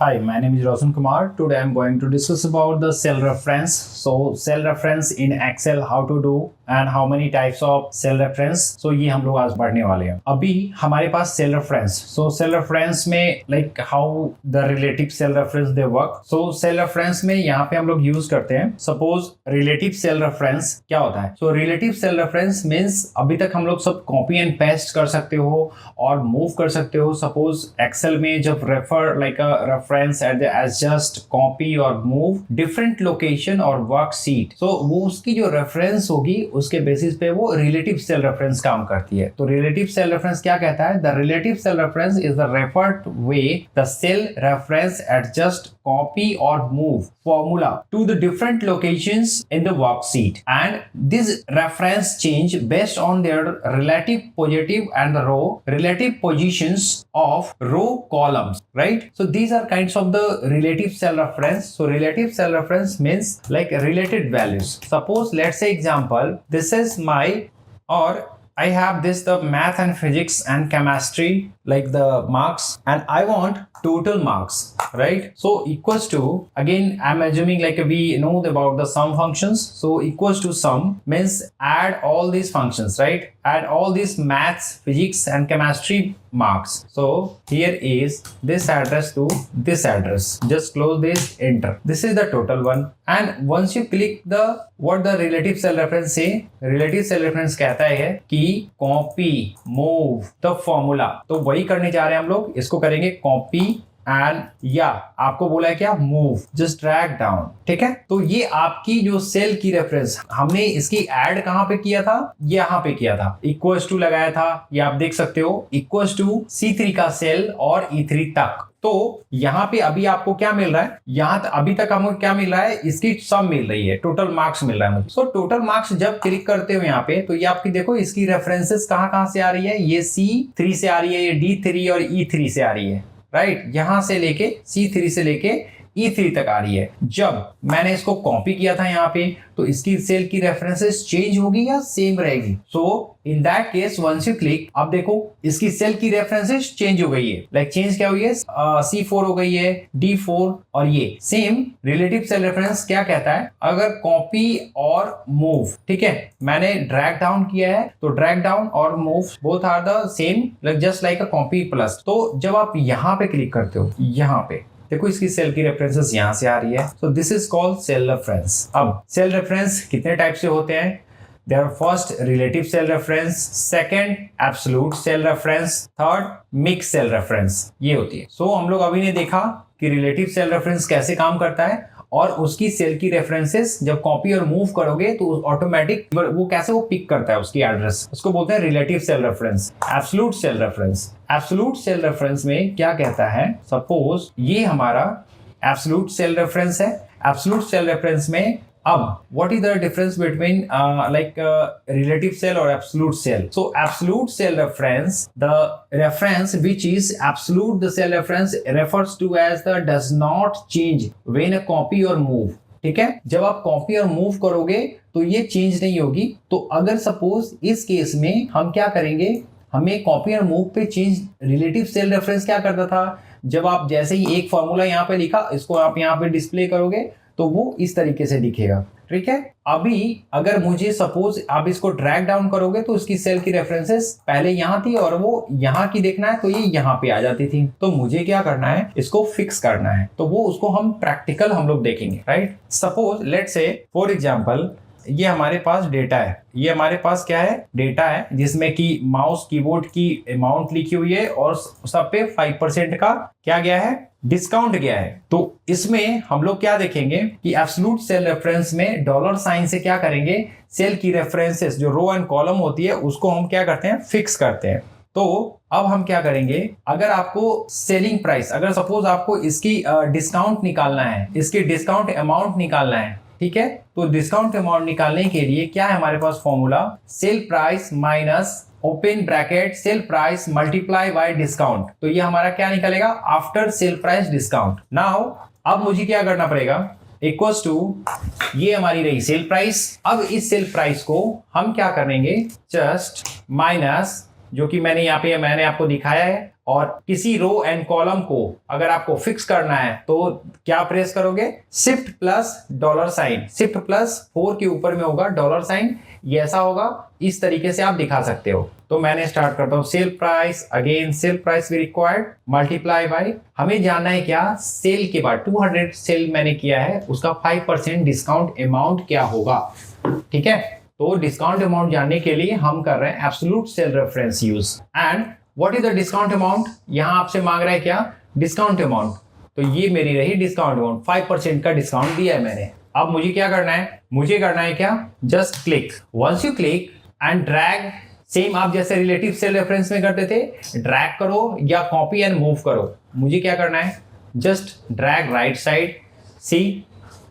Hi, my name is Roshan Kumar. Today I'm going to discuss about the cell reference. So cell reference in Excel, how to do and how many types of cell reference. So ये हम लोग आज पढ़ने वाले हैं. अभी हमारे पास cell reference. So cell reference में like how the relative cell reference they work. So cell reference में यहाँ पे हम लोग use करते हैं. Suppose relative cell reference क्या होता है? So relative cell reference means अभी तक हम लोग सब copy and paste कर सकते हो और move कर सकते हो. Suppose Excel में जब refer like a reference as just copy or move different location or worksheet, so वो उसकी जो reference होगी उसके बेसिस पे वो relative cell reference काम करती है. तो relative cell reference क्या कहता है? The relative cell reference is the referred way the cell reference adjust, copy or move formula to the different locations in the worksheet, and this reference change based on their relative positive and the row relative positions of row columns, right? So these are kinds of the relative cell reference. So relative cell reference means like related values. Suppose let's say example, this is my, or I have this the math and physics and chemistry like the marks, and I want total marks, right? So equals to, again I'm assuming like we know about the sum functions, so equals to sum means add all these functions, right? Add all these maths, physics and chemistry marks. So here is this address to this address, just close this, enter. This is the total one, and once you click the what the relative cell reference say, relative cell reference कहता है कि copy move the formula. तो वही करने जा रहे हैं हम लोग, इसको करेंगे copy एंड या आपको बोला है क्या, मूव, जस्ट ड्रैग डाउन. ठीक है, तो ये आपकी जो सेल की रेफरेंस, हमने इसकी ऐड कहां पे किया था, यहां पे किया था, इक्वल्स टू लगाया था, ये आप देख सकते हो, इक्वल्स टू C3 का सेल और E3 तक. तो यहाँ पे अभी आपको क्या मिल रहा है, यहाँ अभी तक हमको क्या मिल रहा है, इसकी सम मिल रही है, टोटल मार्क्स मिल रहा है मुझे. सो टोटल मार्क्स जब क्लिक करते हो यहाँ पे, तो ये आपकी देखो इसकी रेफरेंसेस कहाँ से आ रही है, ये C3 से आ रही है, ये D3 और E3 से आ रही है, राइट? यहां से लेके C3 से लेके E3 तक आ रही है. जब मैंने इसको कॉपी किया था यहाँ पे, तो इसकी सेल की रेफरेंसेस चेंज होगी या सेम रहेगी? So in that case once you click, अब देखो इसकी सेल की रेफरेंसेस चेंज हो गई है. लाइक चेंज क्या हुई है, C4 हो गई है, D4, और ये सेम रिलेटिव सेल रेफरेंस क्या कहता है, अगर कॉपी और मूव, ठीक है, मैंने ड्रैग डाउन किया है, तो ड्रैग डाउन और move both are the same, just like a copy plus. तो जब आप यहाँ पे क्लिक करते हो, यहाँ पे देखो इसकी सेल की रेफरेंसेस यहां से आ रही है. So this is called cell reference. अब सेल रेफरेंस कितने टाइप से होते हैं? There first relative cell reference, second absolute cell reference, third mix cell reference, ये होती है. सो हम लोग अभी ने देखा कि रिलेटिव सेल रेफरेंस कैसे काम करता है, और उसकी सेल की रेफरेंसेस जब कॉपी और मूव करोगे तो ऑटोमेटिक वो कैसे वो पिक करता है उसकी एड्रेस, उसको बोलते हैं relative cell reference. Absolute cell reference, absolute cell reference में क्या कहता है, सपोज ये हमारा एब्सोल्यूट सेल रेफरेंस है. एब्सोल्यूट सेल रेफरेंस में अब what is the difference between relative cell or absolute cell? So absolute cell reference, the reference which is absolute, the cell reference refers to as the does not change when a copy or move. ठीक है, जब आप copy और move करोगे तो ये change नहीं होगी. तो अगर सपोज इस केस में हम क्या करेंगे, हमें कॉपी और मूव पे चेंज, रिलेटिव सेल रेफरेंस क्या करता था, जब आप जैसे ही एक फॉर्मूला यहाँ पे लिखा, इसको आप यहाँ पे डिस्प्ले करोगे तो वो इस तरीके से दिखेगा. ठीक है, अभी अगर मुझे सपोज आप इसको ड्रैग डाउन करोगे तो उसकी सेल की रेफरेंसेस पहले यहाँ थी और वो यहाँ की देखना है तो ये यहाँ पे आ जाती थी. तो मुझे क्या करना है, इसको फिक्स करना है, तो वो उसको हम प्रैक्टिकल हम लोग देखेंगे, right? Suppose let's say for example ये हमारे पास डेटा है, ये हमारे पास क्या है, डेटा है, जिसमें कि माउस कीबोर्ड की अमाउंट लिखी हुई है और सब पे 5% का क्या गया है, डिस्काउंट गया है. तो इसमें हम लोग क्या देखेंगे कि एब्सोल्यूट सेल रेफरेंस में डॉलर साइन से क्या करेंगे, सेल की रेफरेंसेस जो रो एंड कॉलम होती है उसको हम क्या करते हैं, फिक्स करते हैं. तो अब हम क्या करेंगे, अगर आपको सेलिंग प्राइस, अगर सपोज आपको इसकी डिस्काउंट निकालना है, इसकी डिस्काउंट अमाउंट निकालना है, ठीक है, तो डिस्काउंट अमाउंट निकालने के लिए क्या है हमारे पास formula, sale price minus open bracket sale price multiply by discount. तो ये हमारा क्या निकलेगा, after sale price discount. Now अब मुझे क्या करना पड़ेगा, इक्वल्स टू, ये हमारी रही सेल प्राइस. अब इस सेल प्राइस को हम क्या करेंगे, जस्ट माइनस जो कि मैंने आपको दिखाया है। और किसी रो एंड कॉलम को अगर आपको फिक्स करना है तो क्या प्रेस करोगे, shift plus dollar sign, shift plus 4 के ऊपर में होगा डॉलर साइन, ये ऐसा होगा, इस तरीके से आप दिखा सकते हो। तो मैंने स्टार्ट करता हूं, cell price, again cell price we required multiply by, हमें जानना है क्या, सेल के बाद 200 सेल मैंने किया है, उसका 5% डिस्काउंट अमाउंट क्या होगा। ठीक है, तो डिस्काउंट अमाउंट जानने के लिए हम कर रहे हैं absolute cell reference use. And what is the discount amount, यहां आपसे मांग रहा है क्या, डिस्काउंट अमाउंट, तो ये मेरी रही डिस्काउंट अमाउंट, 5% का डिस्काउंट दिया है मैंने। अब मुझे क्या करना है, मुझे करना है क्या, just click, once you click and drag, same आप जैसे रिलेटिव सेल रेफरेंस में करते थे, ड्रैग करो या कॉपी एंड मूव करो। मुझे क्या करना है, just drag right side, see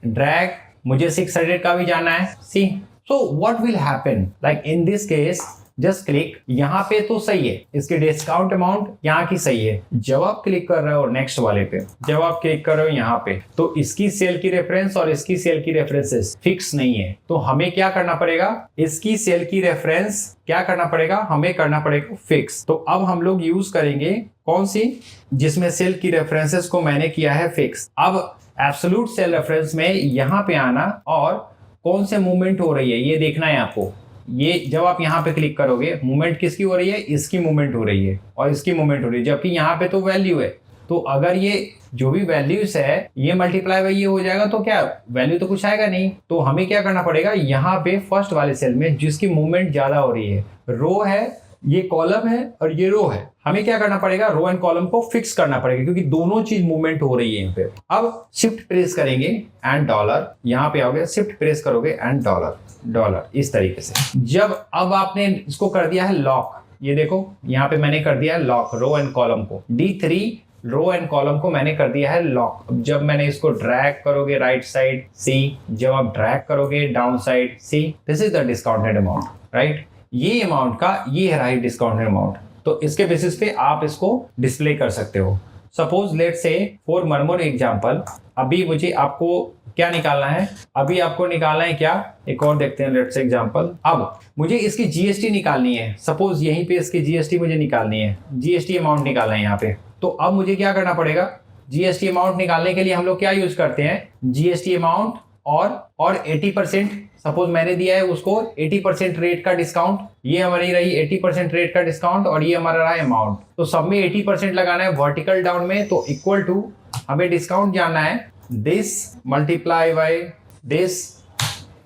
drag, मुझे 600 का भी जाना है, see. So what will happen, like in this case just click, यहाँ पे तो सही है, इसके डिस्काउंट अमाउंट यहाँ की सही है। जब आप क्लिक कर रहे हो नेक्स्ट वाले पे, जब आप क्लिक कर रहे हो यहाँ पे, तो इसकी सेल की रेफरेंस और इसकी सेल की रेफरेंसेस फिक्स नहीं है। तो हमें क्या करना पड़ेगा, इसकी सेल की रेफरेंस क्या करना पड़ेगा, हमें करना पड़ेगा फिक्स। तो अब हम लोग यूज करेंगे कौन सी, जिसमें सेल की रेफरेंसेस को मैंने किया है फिक्स। अब एब्सोल्यूट सेल रेफरेंस में यहाँ पे आना और कौन से मूवमेंट हो रही है ये देखना है आपको। ये जब आप यहाँ पे क्लिक करोगे, मूवमेंट किसकी हो रही है, इसकी मूवमेंट हो रही है और इसकी मूवमेंट हो रही है, जबकि यहाँ पे तो वैल्यू है। तो अगर ये जो भी वैल्यूज है ये मल्टीप्लाई बाय ये हो जाएगा तो क्या वैल्यू तो कुछ आएगा नहीं। तो हमें क्या करना पड़ेगा, यहाँ पे फर्स्ट वाले सेल में जिसकी मूवमेंट ज्यादा हो रही है, रो है, ये कॉलम है और ये रो है, हमें क्या करना पड़ेगा, रो एंड कॉलम को फिक्स करना पड़ेगा क्योंकि दोनों चीज मूवमेंट हो रही है यहाँ पे। अब शिफ्ट प्रेस करेंगे एंड डॉलर, यहाँ पे आओगे, शिफ्ट प्रेस करोगे एंड डॉलर, डॉलर, इस तरीके से। जब अब आपने इसको कर दिया है लॉक, ये देखो यहाँ पे मैंने कर दिया है लॉक, रो एंड कॉलम को, D3 रो एंड कॉलम को मैंने कर दिया है लॉक। जब मैंने इसको ड्रैग करोगे राइट साइड, सी, जब आप ड्रैग करोगे down side, see, this is the discounted amount, right. ये अमाउंट का ये है राइट डिस्काउंटेड अमाउंट। तो इसके बेसिस पे आप इसको डिस्प्ले कर सकते हो। सपोज लेट से फॉर वन मोर एग्जांपल, अभी मुझे आपको क्या निकालना है, अभी आपको निकालना है क्या, एक और देखते हैं लेट से एग्जांपल। अब मुझे इसकी जीएसटी निकालनी है, सपोज यहीं पे इसकी जीएसटी मुझे निकालनी है, जीएसटी अमाउंट निकालना है यहाँ पे। तो अब मुझे क्या करना पड़ेगा, जीएसटी अमाउंट निकालने के लिए हम लोग क्या यूज करते हैं, जीएसटी अमाउंट और 80%, सपोज मैंने दिया है उसको 80% रेट का डिस्काउंट, ये हमारी रही 80% रेट का डिस्काउंट और ये हमारा रहा अमाउंट। तो सब में 80% लगाना है वर्टिकल डाउन में, तो इक्वल टू हमें डिस्काउंट जानना है, this multiply by this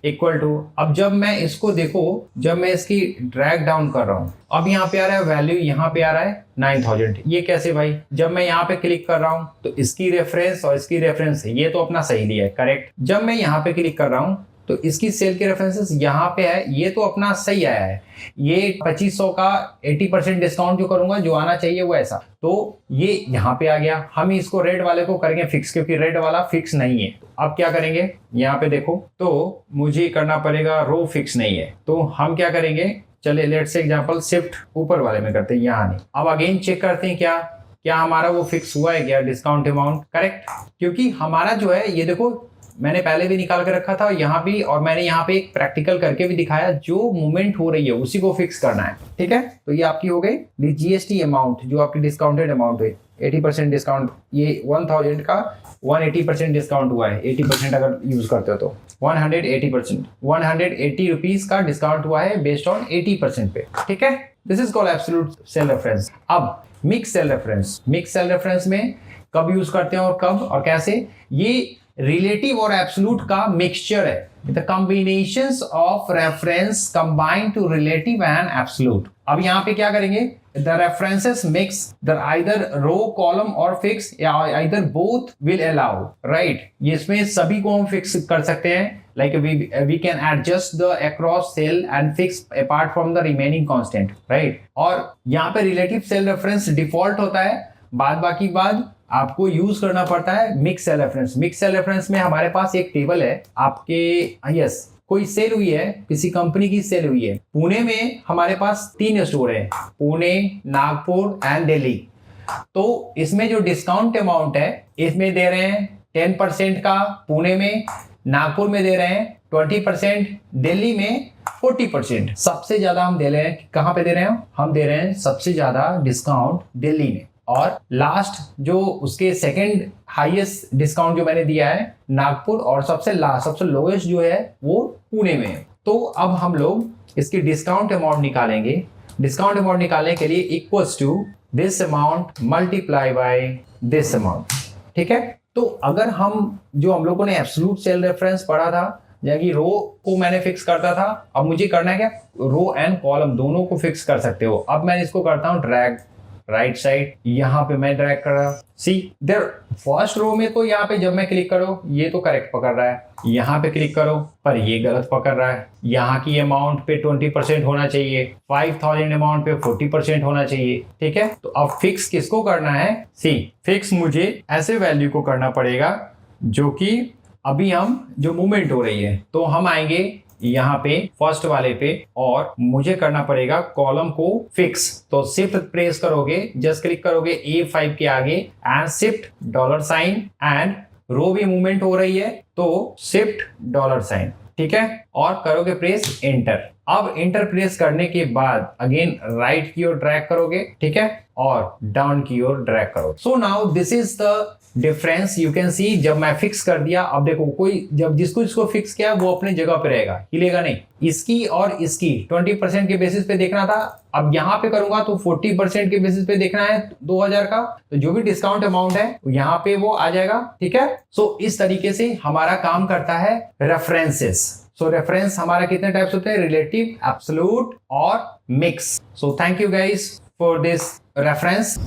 equal to. अब जब मैं इसको देखो, जब मैं इसकी ड्रैग डाउन कर रहा हूं, अब यहाँ पे आ रहा है वैल्यू, यहाँ पे आ रहा है 9000। ये कैसे भाई, जब मैं यहाँ पे क्लिक कर रहा हूं तो इसकी रेफरेंस और इसकी रेफरेंस ये तो अपना सही दिया है, करेक्ट। जब मैं यहाँ पे क्लिक कर रहा हूं तो इसकी सेल के रेफरेंसेस यहाँ पे है, ये तो अपना सही आया है। ये 2500 का 80% डिस्काउंट जो करूंगा, जो आना चाहिए वो ऐसा, तो ये यहाँ पे आ गया। हम इसको रेड वाले को करेंगे फिक्स, क्योंकि रेड वाला फिक्स नहीं है। अब क्या करेंगे, यहाँ पे देखो, तो मुझे करना पड़ेगा, रो फिक्स नहीं है, तो हम क्या करेंगे, चलिए लेट्स से एग्जांपल शिफ्ट ऊपर वाले में करते हैं, यहाँ नहीं। अब अगेन चेक करते हैं क्या हमारा वो फिक्स हुआ है क्या, डिस्काउंट अमाउंट, करेक्ट। क्योंकि हमारा जो है, ये देखो मैंने पहले भी निकाल के रखा था यहाँ भी, और मैंने यहाँ पे एक प्रैक्टिकल करके भी दिखाया, जो मूवमेंट हो रही है उसी को फिक्स करना है, ठीक है। तो ये आपकी हो गई जीएसटी अमाउंट, जो आपकी डिस्काउंटेड अमाउंट है, 80% डिस्काउंट, ये 1000 का 180% डिस्काउंट हुआ है, 80% अगर यूज करते हो तो 180%, 180 रुपीज का डिस्काउंट हुआ है बेस्ड ऑन 80% पे, ठीक है। This is called absolute cell reference. अब mix cell reference, mix cell reference में कब यूज करते हैं और कब और कैसे, ये रिलेटिव और एब्सोल्यूट का मिक्सचर है, the combinations of reference combined to relative and absolute. अब यहाँ पे क्या करेंगे, the references mix the either row column और फिक्स, या either both will allow, right. ये इसमें सभी को हम फिक्स कर सकते हैं, like we can adjust the across cell and fix apart from the remaining constant, right। और यहाँ पे रिलेटिव सेल रेफरेंस डिफॉल्ट होता है, बाद बाकी बाद आपको यूज करना पड़ता है mix cell reference. Mix cell reference में हमारे पास एक टेबल है आपके, यस, कोई सेल हुई है, किसी कंपनी की सेल हुई है, पुणे में हमारे पास 3 स्टोर है, पुणे, नागपुर एंड दिल्ली। तो इसमें जो डिस्काउंट अमाउंट है, इसमें दे रहे हैं 10% का पुणे में, नागपुर में दे रहे हैं 20%, दिल्ली में 40%। सबसे ज्यादा हम दे रहे हैं, कहां पे दे रहे हैं हम दे रहे हैं सबसे ज्यादा डिस्काउंट दिल्ली में। और लास्ट जो उसके सेकंड हाईएस्ट डिस्काउंट जो मैंने दिया है नागपुर, और सबसे लास्ट सबसे लोएस्ट जो है वो पुणे में है। तो अब हम लोग इसकी डिस्काउंट अमाउंट निकालेंगे। डिस्काउंट अमाउंट निकालने के लिए equals to this amount multiply by this amount. ठीक है, तो अगर हम लोगों ने एब्सोल्यूट सेल रेफरेंस पढ़ा था, यानी कि रो को मैंने फिक्स करता था, अब मुझे करना है क्या, रो एंड कॉलम दोनों को फिक्स कर सकते हो। अब मैं इसको करता हूं ड्रैग राइट साइड, यहां पे मैं ड्रैग कर रहा हूं। सी देयर फर्स्ट रो में तो यहाँ पे जब मैं क्लिक करो ये तो करेक्ट पकड़ रहा है, यहाँ पे क्लिक करो पर ये गलत पकड़ रहा है। यहाँ की अमाउंट पे 20% होना चाहिए, 5000 अमाउंट पे 40% होना चाहिए। ठीक है, तो अब फिक्स किसको करना है, सी फिक्स मुझे ऐसे वैल्यू को करना पड़ेगा जो कि अभी हम जो मूवमेंट हो रही है। तो हम आएंगे यहाँ पे फर्स्ट वाले पे और मुझे करना पड़ेगा कॉलम को फिक्स। तो शिफ्ट प्रेस करोगे, जस्ट क्लिक करोगे A5 के आगे एंड शिफ्ट $, एंड रो भी मूवमेंट हो रही है तो शिफ्ट $। ठीक है, और करोगे प्रेस एंटर। अब एंटर प्रेस करने के बाद अगेन राइट की ओर ड्रैग करोगे, ठीक है, और डाउन की ओर ड्रैग करो। So now this is the difference you can see. जब मैं फिक्स कर दिया, अब देखो कोई जब जिसको फिक्स किया वो अपने जगह पे रहेगा, हिलेगा नहीं। इसकी और इसकी 20% के बेसिस पे देखना था, अब यहाँ पे करूंगा तो 40% के बेसिस पे देखना है 2000 का, तो जो भी डिस्काउंट अमाउंट है यहाँ पे वो आ जाएगा। ठीक है, सो इस तरीके से हमारा काम करता है रेफरेंसेस। सो रेफरेंस हमारा कितने टाइप्स होते हैं, रिलेटिव, एब्सोल्यूट और mix. So thank you guys for this reference.